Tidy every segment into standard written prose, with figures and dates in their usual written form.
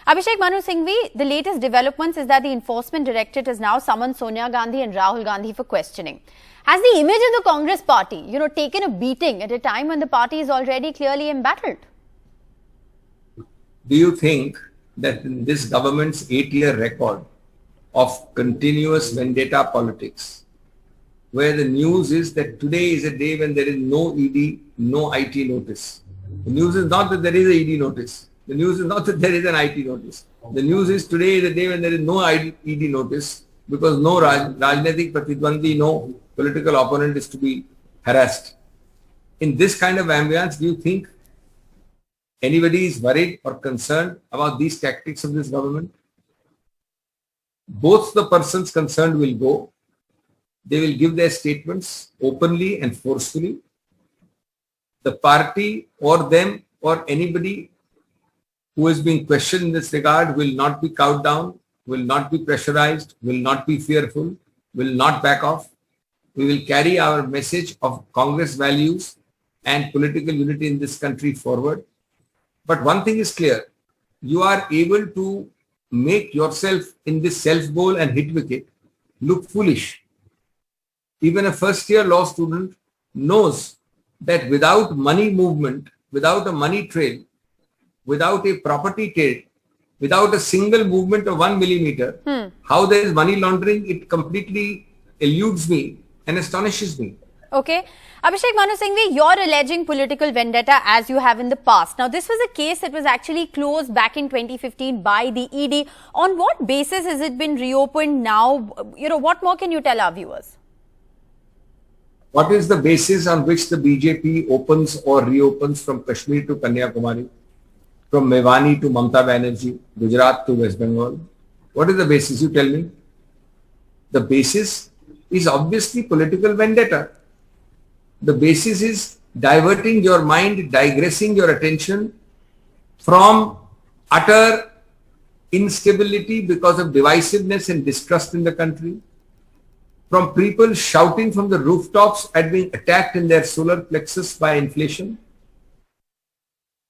Abhishek Manu Singhvi, the latest developments is that the Enforcement Directorate has now summoned Sonia Gandhi and Rahul Gandhi for questioning. Has the image of the Congress party, taken a beating at a time when the party is already clearly embattled? Do you think that in this government's 8-year record of continuous vendetta politics, where the news is that today is a day when there is no ED, no IT notice. The news is not that there is a ED notice. The news is not that there is an IT notice. The news is today is a day when there is no ED notice because no Rajnetik Pratidwandi, no political opponent is to be harassed. In this kind of ambience, do you think anybody is worried or concerned about these tactics of this government? Both the persons concerned will go. They will give their statements openly and forcefully. The party or them or anybody who is being questioned in this regard will not be cowed down, will not be pressurized, will not be fearful, will not back off. We will carry our message of Congress values and political unity in this country forward. But one thing is clear, you are able to make yourself in this self-bowl and hit wicket look foolish. Even a first-year law student knows that without money movement, without a money trail, without a property trade, without a single movement of 1 millimeter, how there is money laundering, it completely eludes me and astonishes me. Okay. Abhishek Manu Singhvi, you're alleging political vendetta as you have in the past. Now, this was a case that was actually closed back in 2015 by the ED. On what basis has it been reopened now? What more can you tell our viewers? What is the basis on which the BJP opens or reopens from Kashmir to Kanyakumari, from Mewani to Mamta Banerjee, Gujarat to West Bengal? What is the basis? You tell me. The basis is obviously political vendetta. The basis is diverting your mind, digressing your attention from utter instability because of divisiveness and distrust in the country, from people shouting from the rooftops at being attacked in their solar plexus by inflation.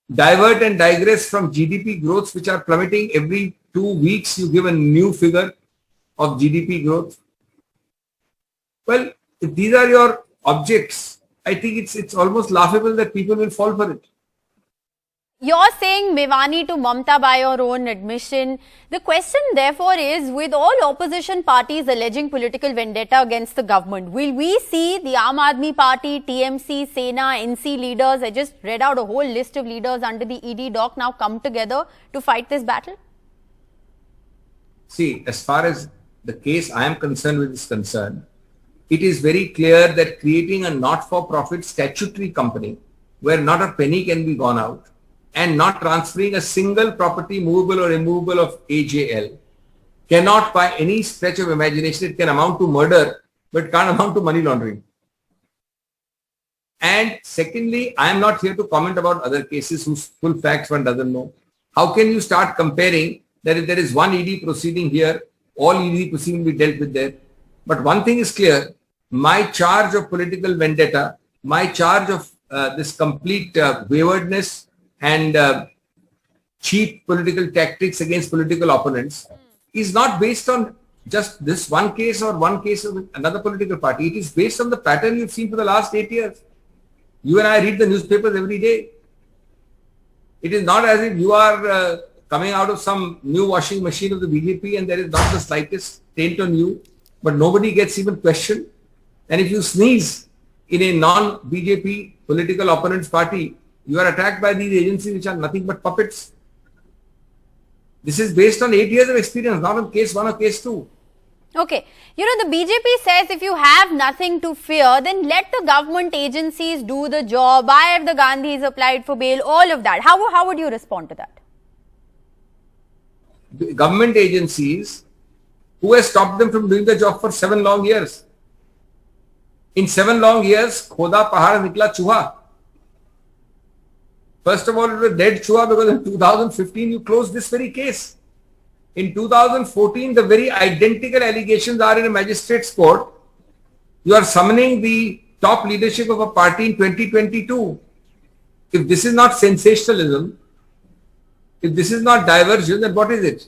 Divert and digress from GDP growths which are plummeting every 2 weeks. You give a new figure of GDP growth. Well, if these are your objects, I think it's almost laughable that people will fall for it. You're saying Mewani to Mamta by your own admission. The question therefore is, with all opposition parties alleging political vendetta against the government, will we see the Aam Aadmi Party, TMC, Sena, NC leaders, I just read out a whole list of leaders under the ED dock, now come together to fight this battle? See, as far as the case I am concerned with is concerned, it is very clear that creating a not-for-profit statutory company where not a penny can be gone out and not transferring a single property movable or immovable of AJL cannot by any stretch of imagination, it can amount to murder, but can't amount to money laundering. And secondly, I am not here to comment about other cases whose full facts one doesn't know. How can you start comparing that if there is one ED proceeding here, all ED proceeding will be dealt with there? But one thing is clear, my charge of political vendetta, my charge of this complete waywardness and cheap political tactics against political opponents is not based on just this one case or one case of another political party. It is based on the pattern you've seen for the last 8 years. You and I read the newspapers every day. It is not as if you are coming out of some new washing machine of the BJP and there is not the slightest taint on you, but nobody gets even questioned. And if you sneeze in a non-BJP political opponent's party, you are attacked by these agencies which are nothing but puppets. This is based on 8 years of experience, not on case 1 or case 2. Okay. The BJP says if you have nothing to fear, then let the government agencies do the job. Why have the Gandhis applied for bail? All of that. How would you respond to that? The government agencies, who has stopped them from doing the job for 7 long years? In 7 long years, khoda pahar nikla chuha. First of all, it was dead chuha because in 2015 you closed this very case. In 2014, the very identical allegations are in a magistrate's court. You are summoning the top leadership of a party in 2022. If this is not sensationalism, If this is not diversion, then what is it?